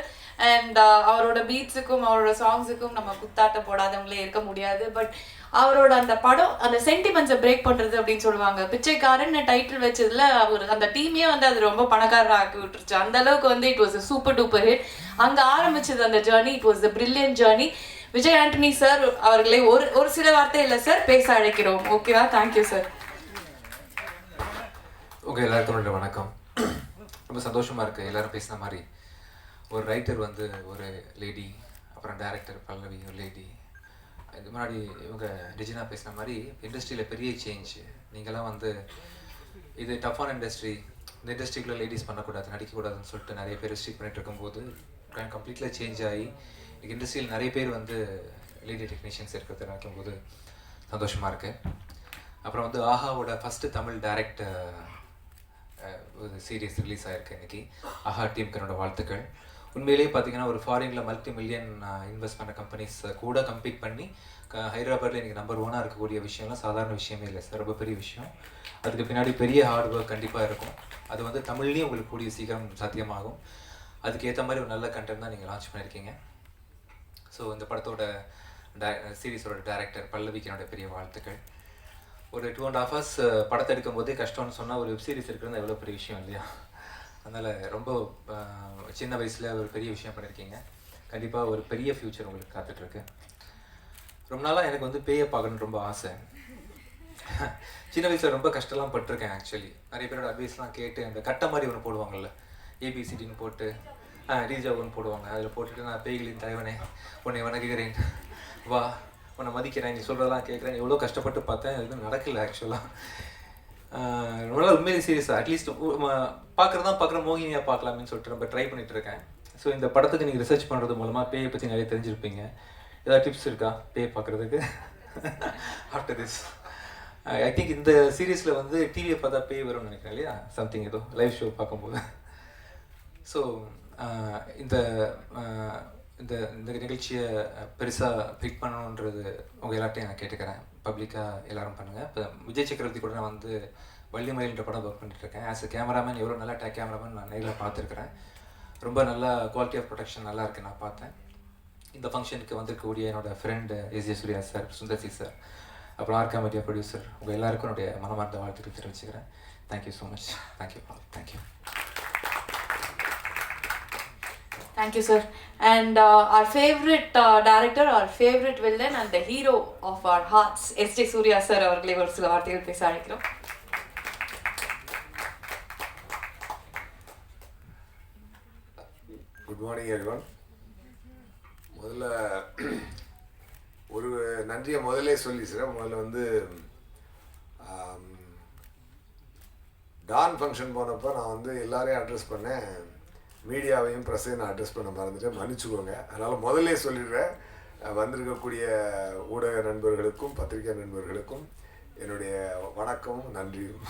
And அவரோட பீட்ஸுக்கும் அவரோட சாங்ஸுக்கும் நம்ம குத்தாட்ட போடாதவங்களே இருக்க முடியாது. But அவரோட அந்த படம் அந்த சென்டிமெண்ட்ஸை break பண்ணுறது அப்படின்னு சொல்லுவாங்க. பிச்சைக்காரன் டைட்டில் வச்சதுல அவர் அந்த டீமே அது ரொம்ப பணக்காரராக ஆக்கி விட்டுருச்சு. அந்த அளவுக்கு it was a super duper hit. அங்கே ஆரம்பிச்சது அந்த journey. It was a brilliant journey. Vijay Antony sir அவர்களை ஒரு சில வார்த்தை இல்லை சார் பேச அழைக்கிறோம். ஓகேவா? Thank you sir. ஓகே, எல்லாருக்கும் வணக்கம். ரொம்ப சந்தோஷமாக இருக்குது எல்லோரும் பேசின மாதிரி. ஒரு ரைட்டர் வந்து ஒரு லேடி, அப்புறம் டைரக்டர் பல்லவி ஒரு லேடி, இது முன்னாடி இவங்க டிஜினா பேசின மாதிரி இண்டஸ்ட்ரியில் பெரிய சேஞ்ச். நீங்களாம் வந்து இது டஃப்பான இண்டஸ்ட்ரி, இந்த இண்டஸ்ட்ரிக்குள்ளே லேடிஸ் பண்ணக்கூடாது, நடிக்கக்கூடாதுன்னு சொல்லிட்டு நிறைய பேர் ரெஸ்ட்ரிக்ட் பண்ணிட்டு இருக்கும்போது கம்ப்ளீட்லியாக சேஞ்ச் ஆகி இண்டஸ்ட்ரியில் நிறைய பேர் வந்து லேடி டெக்னீஷியன்ஸ் இருக்கிறத நினைக்கும்போது சந்தோஷமாக இருக்குது. அப்புறம் வந்து ஆஹாவோட ஃபஸ்ட்டு தமிழ் டைரக்ட் ஒரு சீரியஸ் ரிலீஸ் ஆகிருக்கு இன்றைக்கி. ஆஹா டீமுக்கு என்னோடய வாழ்த்துக்கள். உண்மையிலேயே பார்த்தீங்கன்னா ஒரு ஃபாரினில் மல்டி மில்லியன் இன்வெஸ்ட் பண்ண கம்பெனிஸ் கூட கம்பீட் பண்ணி ஹைதராபாத்தில் இன்றைக்கி நம்பர் 1 இருக்கக்கூடிய விஷயம்லாம் சாதாரண விஷயமே இல்லை சார், ரொம்ப பெரிய விஷயம். அதுக்கு பின்னாடி பெரிய ஹார்ட் ஒர்க் கண்டிப்பாக இருக்கும். அது வந்து தமிழ்லேயும் உங்களுக்கு கூடிய சீக்கிரம் சாத்தியமாகும். அதுக்கேற்ற மாதிரி ஒரு நல்ல கண்டென்ட் தான் நீங்கள் லான்ச் பண்ணியிருக்கீங்க. ஸோ இந்த படத்தோட சீரீஸோட டைரக்டர் பல்லவிக்கு என்னோட பெரிய வாழ்த்துக்கள். ஒரு 2.5 hours படத்தை எடுக்கும் போதே கஷ்டம்னு சொன்னால் ஒரு வெப் சீரிஸ் இருக்கிறது எவ்வளோ பெரிய விஷயம் இல்லையா? அதனால் ரொம்ப சின்ன வயசில் ஒரு பெரிய விஷயம் பண்ணியிருக்கீங்க. கண்டிப்பாக ஒரு பெரிய ஃப்யூச்சர் உங்களுக்கு காத்துட்ருக்கு. ரொம்ப நாளாக எனக்கு வந்து பேயை பார்க்கணுன்னு ரொம்ப ஆசை. சின்ன வயசில் ரொம்ப கஷ்டம்லாம் பட்டிருக்கேன். ஆக்சுவலி நிறைய பேரோட அட்வைஸ்லாம் கேட்டு அந்த கட்டை மாதிரி ஒன்று போடுவாங்கள்ல, ஏபிசிடின்னு போட்டு ரீஜா ஒன்று போடுவாங்க. அதில் போட்டுட்டு நான் பேய்களின் தலைவனே உன்னை வணங்குகிறேன், வா உன்னை மதிக்கிறேன், நீ சொல்கிறதெல்லாம் கேட்குறேன், எவ்வளோ கஷ்டப்பட்டு பார்த்தேன். எதுவும் நடக்கலை ஆக்சுவலாக. நல்லா உண்மையிலே சீரியஸாக அட்லீஸ்ட் பார்க்குற மோகினியாக பார்க்கலாமேன்னு சொல்லிட்டு நம்ம ட்ரை பண்ணிகிட்டு இருக்கேன். ஸோ இந்த படத்துக்கு நீங்கள் ரிசர்ச் பண்ணுறது மூலமாக பேயை பற்றி நிறைய தெரிஞ்சிருப்பீங்க. ஏதாவது டிப்ஸ் இருக்கா பேய் பார்க்குறதுக்கு ஆஃப்டர் திஸ்? ஐ திங்க் இந்த சீரீஸில் வந்து டிவியை பார்த்தா பேய் வரும்னு நினைக்கிறேன் இல்லையா? சம்திங் ஏதோ லைவ் ஷோ பார்க்கும்போது. ஸோ இந்த இந்த இந்த நிகழ்ச்சியை பெருசாக பிக் பண்ணணுன்றது உங்கள் எல்லாத்தையும் நான் கேட்டுக்கிறேன். பப்ளிக்காக எல்லோரும் பண்ணுங்கள். இப்போ விஜய் சக்கரவர்த்தி கூட நான் வந்து வள்ளிமயில்ன்ற படம் ஒர்க் பண்ணிட்டுருக்கேன். ஆஸ் எ கேமராமேன் எவ்வளோ நல்லா கேமராமேன் நான் நேரில் பார்த்துருக்குறேன். ரொம்ப நல்லா குவாலிட்டி ஆஃப் ப்ரொடக்ஷன் நல்லா இருக்குது, நான் பார்த்தேன். இந்த ஃபங்க்ஷனுக்கு வந்திருக்கக்கூடிய என்னோடய friend S Surya sir, Sundar C sir, அப்புறம் ஆர்கா மீடியா ப்ரொடியூசர், உங்கள் எல்லாருக்கும் என்னுடைய மனமார்ந்த வாழ்த்துக்கள் தெரிவிச்சுக்கிறேன். Thank you so much. Thank you all. Thank you. Thank you, sir. And our favorite director, our favorite villain, and the hero of our hearts, S.J. Surya sir, அவர்களை ஒரு சில வார்த்தைகள் பேச அழைக்கிறோம். Good morning everyone. முதல்ல ஒரு நன்றியை முதலே சொல்லிக்கிறேன். முதல்ல வந்து டான் ஃபங்க்ஷன் போனப்போ நான் வந்து எல்லாரையும் அட்ரஸ் பண்ணேன், மீடியாவையும் ப்ரெஸ்ஸையும் நான் அட்ரஸ் பண்ண மறந்துட்டேன், மன்னிச்சுக்கோங்க. அதனால் முதல்லே சொல்லிடுறேன், வந்திருக்கக்கூடிய ஊடக நண்பர்களுக்கும் பத்திரிகை நண்பர்களுக்கும் என்னுடைய வணக்கமும் நன்றியும்.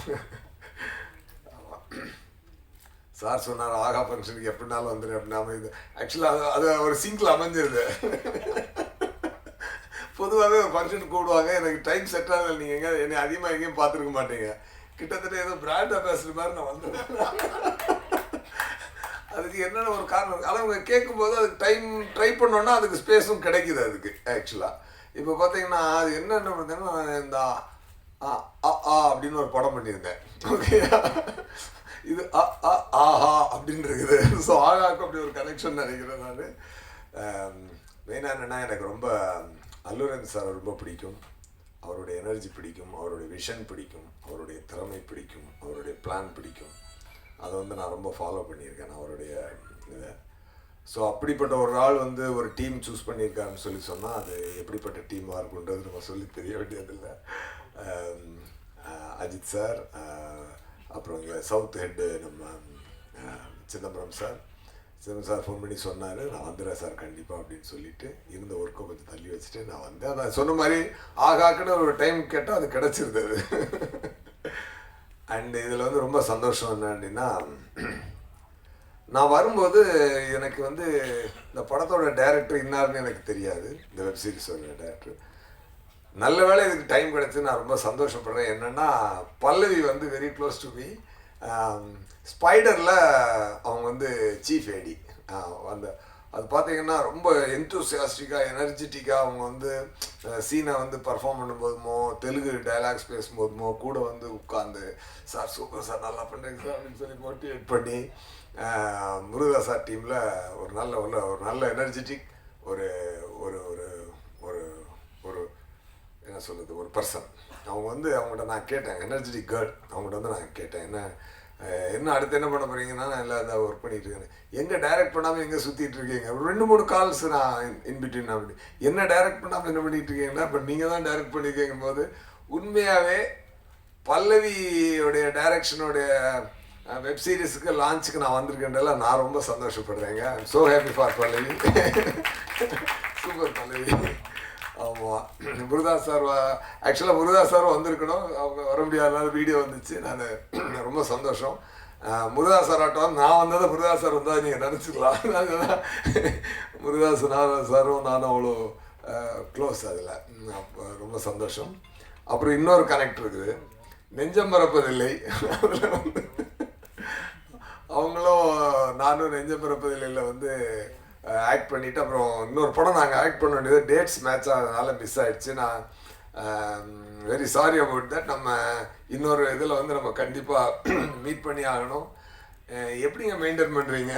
சார் சொன்னார் ஆகா ஃபங்க்ஷனுக்கு எப்படினாலும் வந்துடும் அப்படின்னா, இது ஆக்சுவலாக அது ஒரு சிங்கில் அமைஞ்சிருது. பொதுவாகவே ஒரு ஃபங்க்ஷனுக்கு கூடுவாங்க, எனக்கு டைம் செட் ஆகலை, நீங்கள் எங்கே என்னை அதிகமாக எங்கேயும் பார்த்துருக்க மாட்டீங்க. கிட்டத்தட்ட ஏதோ பிராண்ட் அம்பாசிடர் மாதிரி நான் வந்துடுவேன். அதுக்கு என்னென்ன ஒரு காரணம், ஆனால் அவங்க கேட்கும்போது அதுக்கு டைம் ட்ரை பண்ணோன்னா அதுக்கு ஸ்பேஸும் கிடைக்குது அதுக்கு. ஆக்சுவலாக இப்போ பார்த்தீங்கன்னா அது என்னென்ன பார்த்தீங்கன்னா, இந்த அப்படின்னு ஒரு படம் பண்ணியிருந்தேன். ஓகே, இது ஆஹா அப்படின்னு இருக்குது. ஸோ ஆகாவுக்கு அப்படி ஒரு கனெக்ஷன் நினைக்கிறேன் நான். மெயினாக என்னென்னா எனக்கு ரொம்ப அல்லுரன் சார் ரொம்ப பிடிக்கும். அவருடைய எனர்ஜி பிடிக்கும், அவருடைய விஷன் பிடிக்கும், அவருடைய திறமை பிடிக்கும், அவருடைய பிளான் பிடிக்கும். அதை வந்து நான் ரொம்ப ஃபாலோ பண்ணியிருக்கேன் அவருடைய இதை. ஸோ அப்படிப்பட்ட ஒரு ஆள் வந்து ஒரு டீம் சூஸ் பண்ணியிருக்காருன்னு சொல்லி சொன்னால் அது எப்படிப்பட்ட டீமாக இருக்குன்றது நம்ம சொல்லி தெரிய வேண்டியதில்லை. அஜித் சார், அப்புறம் இங்கே சவுத் ஹெட்டு நம்ம சிதம்பரம் சார் ஃபோன் பண்ணி சொன்னார், நான் வந்துடுறேன் சார் கண்டிப்பாக அப்படின்னு சொல்லிட்டு இருந்த ஒர்க்கை கொஞ்சம் தள்ளி வச்சுட்டு நான் வந்தேன். அதான் சொன்ன மாதிரி ஆகாக்குன்னு ஒரு டைம் கேட்டால் அது கிடச்சிருது. அண்டு இதில் வந்து ரொம்ப சந்தோஷம் என்ன அப்படின்னா, நான் வரும்போது எனக்கு வந்து இந்த படத்தோட டைரக்டர் இன்னார்னு எனக்கு தெரியாது, இந்த வெப் சீரிஸோட டைரக்டர். நல்ல வேளை இதுக்கு டைம் கிடச்சி நான் ரொம்ப சந்தோஷப்படுறேன். என்னென்னா பல்லவி வந்து வெரி க்ளோஸ் டு மீ. ஸ்பைடரில் அவங்க வந்து சீஃப் ஏடி அந்த அது பார்த்தீங்கன்னா ரொம்ப என்தூசியாஸ்டிக்காக எனர்ஜெட்டிக்காக அவங்க வந்து சீனை வந்து பர்ஃபார்ம் பண்ணும்போதுமோ தெலுங்கு டைலாக்ஸ் பேசும்போதுமோ கூட வந்து உட்காந்து சார் சூப்பர் சார் நல்லா பண்ணுறீங்க சார் அப்படின்னு சொல்லி மோட்டிவேட் பண்ணி முருகா சார் டீமில் ஒரு நல்ல எனர்ஜெட்டிக் ஒரு ஒரு ஒரு என்ன சொல்கிறது ஒரு பர்சன். அவங்க வந்து அவங்கள்ட்ட நான் கேட்டேன், எனர்ஜெட்டிக் கேர்ள். அவங்கள்ட்ட வந்து நான் கேட்டேன், என்ன அடுத்து என்ன பண்ண போகிறீங்கன்னா, நான் எல்லாம் இதாக ஒர்க் பண்ணிகிட்டு இருக்கேன். எங்கே டைரக்ட் பண்ணாமல் எங்கே சுற்றிட்டு இருக்கீங்க? ஒரு 2-3 கால்ஸ் நான் இன்பிட்வீன் அப்படி என்ன டைரக்ட் பண்ணாமல் என்ன பண்ணிகிட்டு இருக்கீங்கன்னா, இப்போ நீங்கள் தான் டைரக்ட் பண்ணியிருக்கீங்க போது உண்மையாகவே பல்லவியோடைய டைரக்ஷனுடைய வெப் சீரிஸுக்கு லான்ச்சுக்கு நான் வந்திருக்கேன்றல நான் ரொம்ப சந்தோஷப்படுறேங்க. I am so happy for Pallavi. Super Pallavi. ஆமாம், முருதாஸ் சார் ஆக்சுவலாக முருதாஸ் சாரும் வந்திருக்கணும், அவங்க வர முடியாதனால வீடியோ வந்துச்சு. நான் ரொம்ப சந்தோஷம். முருதாஸ் சார் ஆட்டம் நான் வந்ததை முருதாஸ் சார் வந்தால் நீங்கள் நினச்சிக்கலாம். அதுதான் முருதாஸ் சாரும் நானும் அவ்வளோ க்ளோஸ் அதில். ரொம்ப சந்தோஷம். அப்புறம் இன்னொரு கனெக்ட் இருக்குது, நெஞ்சம் மறப்பதில்லை. அதில் வந்து அவங்களும் நானும் நெஞ்சம் மறப்பதில்லையில் வந்து ஆக்ட் பண்ணிவிட்டு அப்புறம் இன்னொரு படம் நாங்கள் ஆக்ட் பண்ண வேண்டியது டேட்ஸ் மேட்ச் ஆனதுனால மிஸ் ஆகிடுச்சு. நான் வெரி சாரி அபவுட் தட். நம்ம இன்னொரு இதில் வந்து நம்ம கண்டிப்பாக மீட் பண்ணி ஆகணும். எப்படிங்க மெயின்டைன் பண்ணுறீங்க?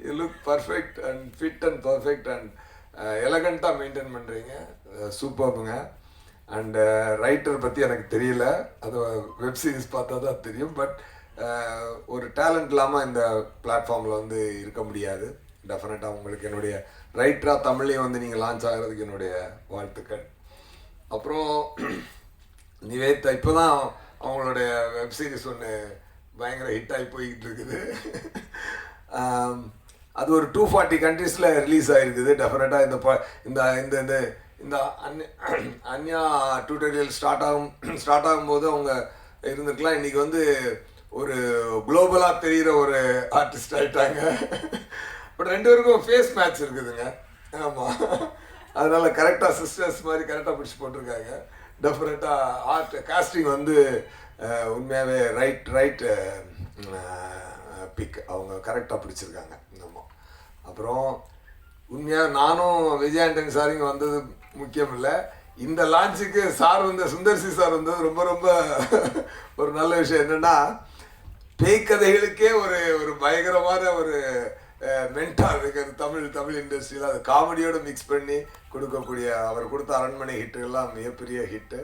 You look perfect and fit and perfect and எலகண்ட்டாக மெயின்டைன் பண்ணுறீங்க. சூப்பர்ங்க. அண்டு ரைட்டர் பற்றி எனக்கு தெரியல, அது வெப் சீரிஸ் பார்த்தா தான் தெரியும். பட் ஒரு டேலண்ட் இல்லாமல் இந்த பிளாட்ஃபார்மில் வந்து இருக்க முடியாது. டெஃபினட்டாக உங்களுக்கு என்னுடைய ரைட்டராக தமிழையும் வந்து நீங்கள் லான்ச் ஆகிறதுக்கு என்னுடைய வாழ்த்துக்கள். அப்புறம் நிவேதா இப்போ தான் அவங்களுடைய வெப் சீரிஸ் ஒன்று பயங்கர ஹிட் ஆகி போய்கிட்டு இருக்குது. அது ஒரு 240 கண்ட்ரீஸில் ரிலீஸ் ஆகிருக்குது. டெஃபினட்டாக இந்த இந்த இந்த இந்த அன்யா டியூட்டோரியல் ஸ்டார்ட் ஆகும்போது அவங்க இருந்திருக்கலாம். இன்றைக்கி வந்து ஒரு குளோபலாக தெரிகிற ஒரு ஆர்டிஸ்ட் ஆகிட்டாங்க. பட் 2 பேருக்கும் ஃபேஸ் மேட்ச் இருக்குதுங்க. ஆமாம், அதனால் கரெக்டாக சிஸ்டர்ஸ் மாதிரி கரெக்டாக பிடிச்சி போட்டிருக்காங்க. டெஃபினட்டாக ஆர்ட் காஸ்டிங் வந்து உண்மையாகவே ரைட் பிக். அவங்க கரெக்டாக பிடிச்சிருக்காங்க. ஆமாம். அப்புறம் உண்மையாக நானும் விஜய் ஆண்டனி சார் இங்கே வந்தது முக்கியம் இல்லை, இந்த லான்ச்சுக்கு சார் வந்து சுந்தர்சி சார் வந்தது ரொம்ப ரொம்ப ஒரு நல்ல விஷயம். என்னென்னா பேய் கதைகளுக்கே ஒரு பயங்கரமான ஒரு மென்டார் இருக்குது தமிழ் இண்டஸ்ட்ரியில். அது காமெடியோடு மிக்ஸ் பண்ணி கொடுக்கக்கூடிய அவர் கொடுத்த அரண்மனை ஹிட்டுகள்லாம் மிகப்பெரிய ஹிட்டு.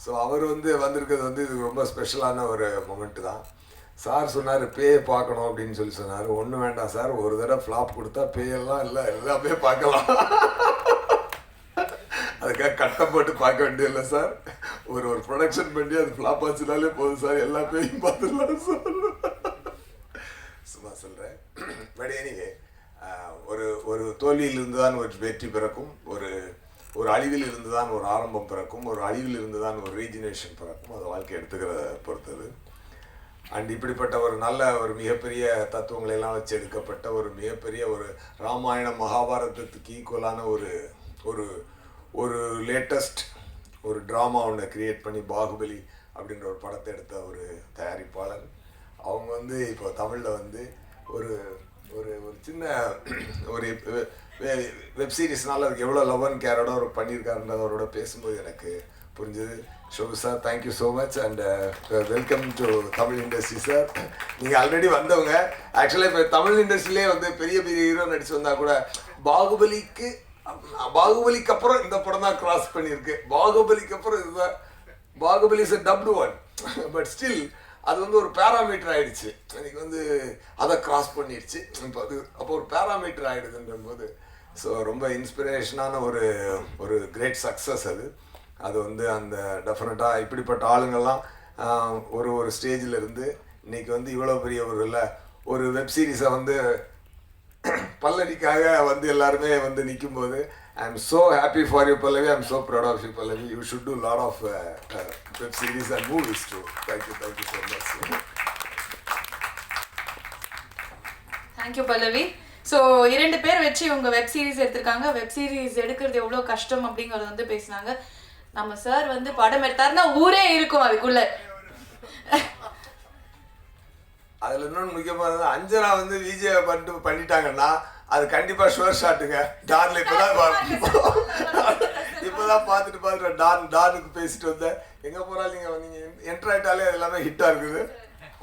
ஸோ அவர் வந்து வந்திருக்கிறது வந்து இது ரொம்ப ஸ்பெஷலான ஒரு மொமெண்ட்டு தான். சார் சொன்னார் பேயை பார்க்கணும் அப்படின்னு சொன்னார். ஒன்றும் வேண்டாம் சார், ஒரு தடவை ஃப்ளாப் கொடுத்தா பேயெல்லாம் இல்லை எல்லாமே பார்க்கலாம். அதுக்காக கட்டம் போட்டு பார்க்க வேண்டியதில்லை சார், ஒரு ப்ரொடக்ஷன் பண்ணி அது ஃப்ளாப் ஆச்சுனாலே போதும் சார், எல்லா பேயும் பார்த்துடலாம் சார். சும்மா சொல்கிறேன். பட் எனிவே ஒரு தோல்வியிலிருந்து தான் ஒரு வெற்றி பிறக்கும், ஒரு அழிவில் இருந்து தான் ஒரு ஆரம்பம் பிறக்கும், ஒரு அழிவில் இருந்து தான் ஒரு ரீஜினேஷன் பிறக்கும். அது வாழ்க்கை எடுத்துக்கிறத பொறுத்தது. அண்ட் இப்படிப்பட்ட ஒரு மிகப்பெரிய தத்துவங்களெல்லாம் வச்சு எடுக்கப்பட்ட ஒரு மிகப்பெரிய ஒரு ராமாயணம் மகாபாரதத்துக்கு ஈக்குவலான ஒரு லேட்டஸ்ட் ஒரு ட்ராமா ஒன்று க்ரியேட் பண்ணி பாகுபலி அப்படின்ற ஒரு படத்தை எடுத்த ஒரு தயாரிப்பாளர். அவங்க வந்து இப்போ தமிழில் வந்து ஒரு ஒரு சின்ன ஒரு வெப் சீரிஸ்னால அதுக்கு எவ்வளோ லவ் அண்ட் கேரோட அவர் பண்ணியிருக்காருன்றது அவரோட பேசும்போது எனக்கு புரிஞ்சுது. Shobu sir, thank you so much and welcome to Tamil industry sir. நீங்கள் ஆல்ரெடி வந்தவங்க. ஆக்சுவலாக இப்போ தமிழ் இண்டஸ்ட்ரியிலே வந்து பெரிய ஹீரோ நடிச்சு வந்தால் கூட பாகுபலிக்கு அப்புறம் இந்த படம் தான் கிராஸ் பண்ணியிருக்கு. பாகுபலிக்கு அப்புறம் இதுதான். Baahubali is a dubbed one. But still அது வந்து ஒரு பேராமீட்டர் ஆகிடுச்சு. எனக்கு வந்து அதை கிராஸ் பண்ணிடுச்சு. இப்போ அப்போ ஒரு பேராமீட்டர் ஆகிடுதுன்ற போது ஸோ ரொம்ப இன்ஸ்பிரேஷனான ஒரு கிரேட் சக்ஸஸ் அது வந்து அந்த டெஃபினட்டாக இப்படிப்பட்ட ஆளுங்கள்லாம் ஒரு ஸ்டேஜில் இருந்து இன்றைக்கி வந்து இவ்வளோ பெரிய ஒரு வெப் சீரிஸை வந்து பல்லவிக்காக வந்து எல்லாருமே வந்து நிற்கும்போது I am so happy for you Pallavi. I am so proud of you Pallavi. You should do lot of web series and movies too. Thank you so much. Thank you Pallavi. So 2 பேர் வச்சு இவங்க வெப் சீரிஸ் எடுத்திருக்காங்க. வெப் சீரிஸ் எடுக்கிறது எவ்வளோ கஷ்டம் அப்படிங்கிறது வந்து பேசினாங்க. நம்ம சார் வந்து படம் எடுத்தாருன்னா ஊரே இருக்கும் அதுக்குள்ள. அதில் இன்னொன்று முக்கியமானது, அஞ்சனா வந்து விஜய் பண்ணிட்டாங்கன்னா அது கண்டிப்பாக ஷுவர் ஷாட்டுங்க. டான்ல இப்போதான் பார்த்துட்டு டானுக்கு பேசிட்டு வந்தேன். எங்கே போனாலும் நீங்கள் என்ட்ரு ஆகிட்டாலே அது எல்லாமே ஹிட்டாக இருக்குது.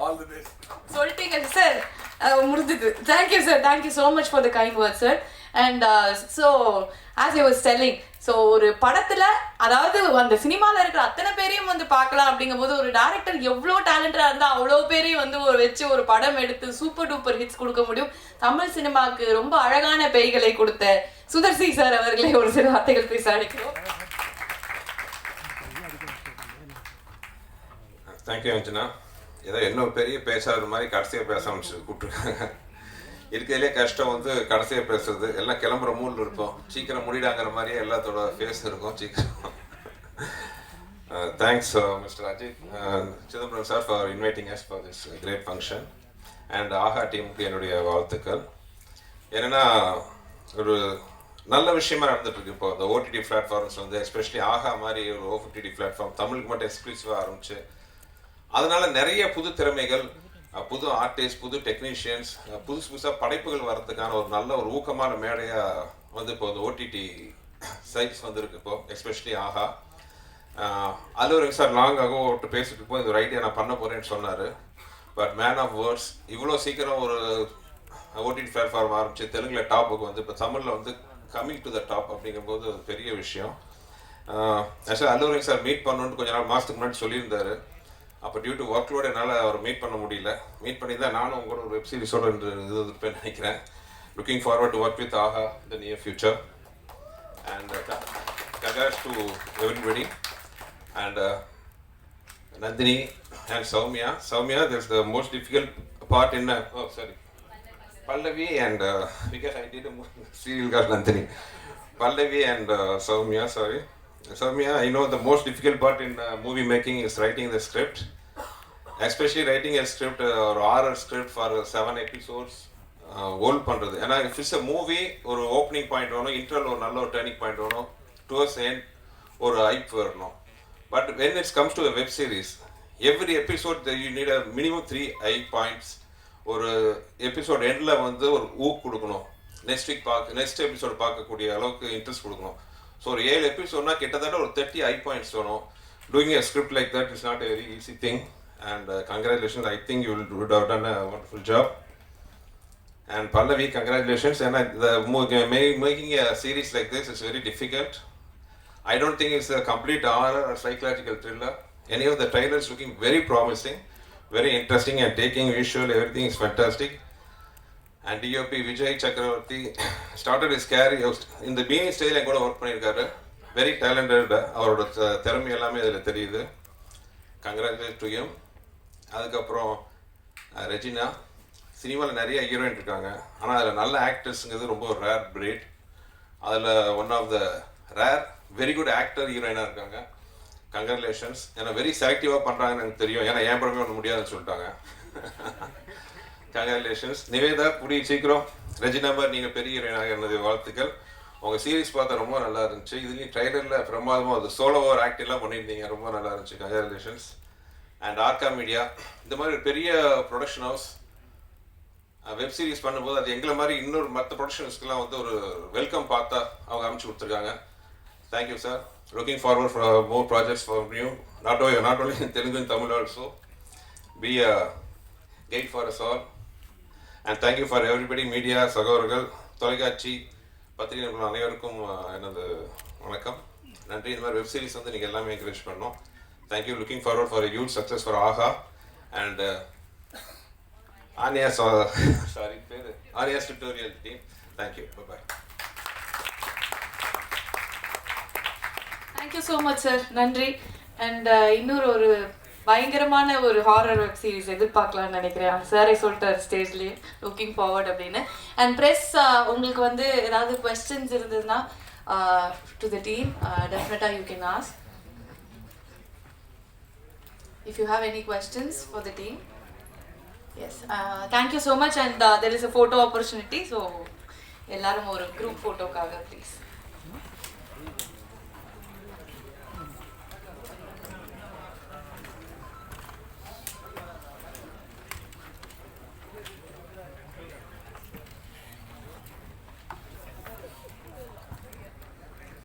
All the best. சொல்லிட்டீங்க சார், முடிஞ்சுது. Thank you sir, thank you so much for the kind word sir. And so as I was telling, so ஒரு படத்தில் அதாவது அந்த சினிமாவில் இருக்கிற அத்தனை பேரையும் வந்து பார்க்கலாம் அப்படிங்கும்போது ஒரு டேரக்டர் எவ்வளோ டேலண்டாக இருந்தால் அவ்வளோ பேரையும் வந்து வச்சு ஒரு படம் எடுத்து சூப்பர் டூப்பர் ஹிட்ஸ் கொடுக்க முடியும். தமிழ் சினிமாவுக்கு ரொம்ப அழகான பேய்களை கொடுத்த சுதர்சி சார் அவர்களை ஒரு சில வார்த்தைகள் பேச அழைக்கிறோம். தேங்க்யூ அஞ்சனா. ஏதோ இன்னும் பெரிய பேசாத மாதிரி கடைசியாக பேச ஆரம்பிச்சு கூப்பிட்டுருக்காங்க. இருக்கிறதுலே கஷ்டம் வந்து கடைசியாக பேசுறது. எல்லாம் கிளம்புற மூடில் இருப்போம், சீக்கிரம் முடிடாங்கிற மாதிரியே எல்லாத்தோட ஃபேஸ் இருக்கும் சீக்கிரம். Thanks mister Ajith Chidambaram sir for inviting us for this great function. And Aha டீமுக்கு என்னுடைய வாழ்த்துக்கள். என்னென்னா ஒரு நல்ல விஷயமா நடந்துட்டுருக்கு இப்போ இந்த ஓடிடி பிளாட்ஃபார்ம்ஸ் வந்து, எஸ்பெஷலி ஆஹா மாதிரி ஒரு ஓடிடி பிளாட்ஃபார்ம் தமிழுக்கு மட்டும் எக்ஸ்க்ளூசிவாக ஆரம்பிச்சு அதனால நிறைய புது திறமைகள், புது ஆர்டிஸ்ட், புது டெக்னீஷியன்ஸ், புதுசு புதுசாக படைப்புகள் வர்றதுக்கான ஒரு நல்ல ஒரு ஊக்கமான மேடையாக வந்து இப்போ இந்த ஓடிடி சைட்ஸ் வந்துருக்கு இப்போ, எஸ்பெஷலி ஆஹா. அதில் ஒரு சார் லாங் ஆகும் பேசிட்டு இருப்போம் இந்த ஒரு ஐடியா நான் பண்ண போகிறேன்னு சொன்னார். பட் மேன் ஆஃப் வேர்ட்ஸ் இவ்வளோ சீக்கிரம் ஒரு ஓடிடி பிளாட்ஃபார்ம் ஆரம்பிச்சு தெலுங்கில் டாப்புக்கு வந்து இப்போ தமிழில் வந்து கம்மிங் டு த டாப் அப்படிங்கும்போது ஒரு பெரிய விஷயம். ஆக்சுவலாக அல்லூரிங் சார் மீட் பண்ணணுன்னு கொஞ்ச நாள் மாதத்துக்கு முன்னாடி சொல்லியிருந்தாரு. அப்போ டியூ டு ஒர்க் லோடு என்னால் அவர் மீட் பண்ண முடியல. மீட் பண்ணி தான் நானும் உங்களோட ஒரு வெப் சீரிஸோட இது இருப்பேன்னு நினைக்கிறேன். Looking forward to work with Aha the near future. And congrats to everybody. And Nandini and Soumya. Soumya, there's the most difficult part in Pallavi and because I did a serial called Nandini. Pallavi and Soumya, sorry. Soumya, I know the most difficult part in movie making is writing the script. Especially writing a script or horror script for 7 episodes. Hold பண்றது. ஏன்னா if it's a movie ஒரு opening point வேணும், இன்ட்ரோல ஒரு நல்ல ஒரு turning point வேணும், towards end ஒரு hype வரணும். But when it comes to a web series, every episode you need a minimum 3 high points. ஒரு எபிசோட் எண்டில் வந்து ஒரு ஊக் கொடுக்கணும், நெக்ஸ்ட் எபிசோட் பார்க்கக்கூடிய அளவுக்கு இன்ட்ரெஸ்ட் கொடுக்கணும். ஸோ ஒரு 7 எபிசோட்னா கிட்டத்தட்ட ஒரு 30 ஹை பாயிண்ட்ஸ் வேணும். Doing a script like that is not a very easy thing. And congratulations, I think you would have done a wonderful job. And Pallavi, congratulations. And making a series like this is very difficult. I don't think it's a complete horror or psychological thriller. Any of the trailers looking very promising, very interesting, and taking visual, everything is fantastic. And DOP Vijay Chakravarti started his career in the beginning stage. I got to work பண்ணிருக்காரு. Very talented. அவரோட திறமை எல்லாமே இதில் தெரியுது. Congratulations to him. அதுக்கப்புறம் ரெஜினா. சினிமாவில் நிறைய heroine இருக்காங்க, ஆனால் அதில் நல்ல ஆக்டர்ஸுங்கிறது ரொம்ப ரேர் பிரீட். அதில் one of the rare very good actor ஹீரோயினாக இருக்காங்க. கங்க்ராச்சுலேஷன்ஸ். ஏன்னா வெரி செலக்டிவாக பண்ணுறாங்கன்னு எனக்கு தெரியும், ஏன்னா என் படமே ஒன்று முடியாதுன்னு சொல்லிட்டாங்க. கங்க்ராச்சுலேஷன்ஸ். நிவேதா, கூடிய சீக்கிரம் ரெஜினாம்பர் நீங்கள் பெரிய ஹீரோயினாக என்னது வாழ்த்துக்கள். உங்கள் சீரீஸ் பார்த்தா ரொம்ப நல்லா இருந்துச்சு. இதுலேயும் ட்ரைலரில் பிரமாதமாக அது சோலோ ஓவர் ஆக்டிங்லாம் பண்ணியிருந்தீங்க, ரொம்ப நல்லா இருந்துச்சு. கங்க்ராச்சுலேஷன்ஸ். அண்ட் ஆர்கா மீடியா இந்த மாதிரி ஒரு பெரிய ப்ரொடக்ஷன் ஹவுஸ் வெப் சீரிஸ் பண்ணும்போது அது எங்களை மாதிரி இன்னொரு மற்ற ப்ரொடக்ஷன்ஸ்க்கெலாம் வந்து ஒரு வெல்கம் பார்த்தா அவங்க அமைச்சு கொடுத்துருக்காங்க. Thank you sir. Looking forward for more projects for new, not only in Telugu and Tamil also. Be a guide for us all. And thank you for everybody, media, சகோதரர்கள், தொலைக்காட்சி, பத்திரிகை அனைவருக்கும் எனது வணக்கம், நன்றி. இந்த மாதிரி வெப் சீரிஸ் வந்து நீங்கள் எல்லாமே என்கரேஜ் பண்ணோம். Thank you. Looking forward for a huge success for Aha and Anya's tutorial team. Thank you. Bye bye. Thank you so much sir. நன்றி. அண்ட் இன்னொரு ஒரு பயங்கரமான ஒரு ஹாரர் வெப் சீரிஸ் எதிர்பார்க்கலாம்னு நினைக்கிறேன். சாரே சொல்லிட்டார் ஸ்டேஜ்லேயே லுக்கிங் ஃபார்வர்ட் அப்படின்னு. அண்ட் ப்ரெஸ் உங்களுக்கு வந்து ஏதாவது கொஸ்டின்ஸ் இருந்ததுன்னா டு த டீம் டெஃபினட்டாக you can ask. If you have any questions for the team. Yes, thank you so much. And there is a photo opportunity, so ellarum oru group photo kaga please.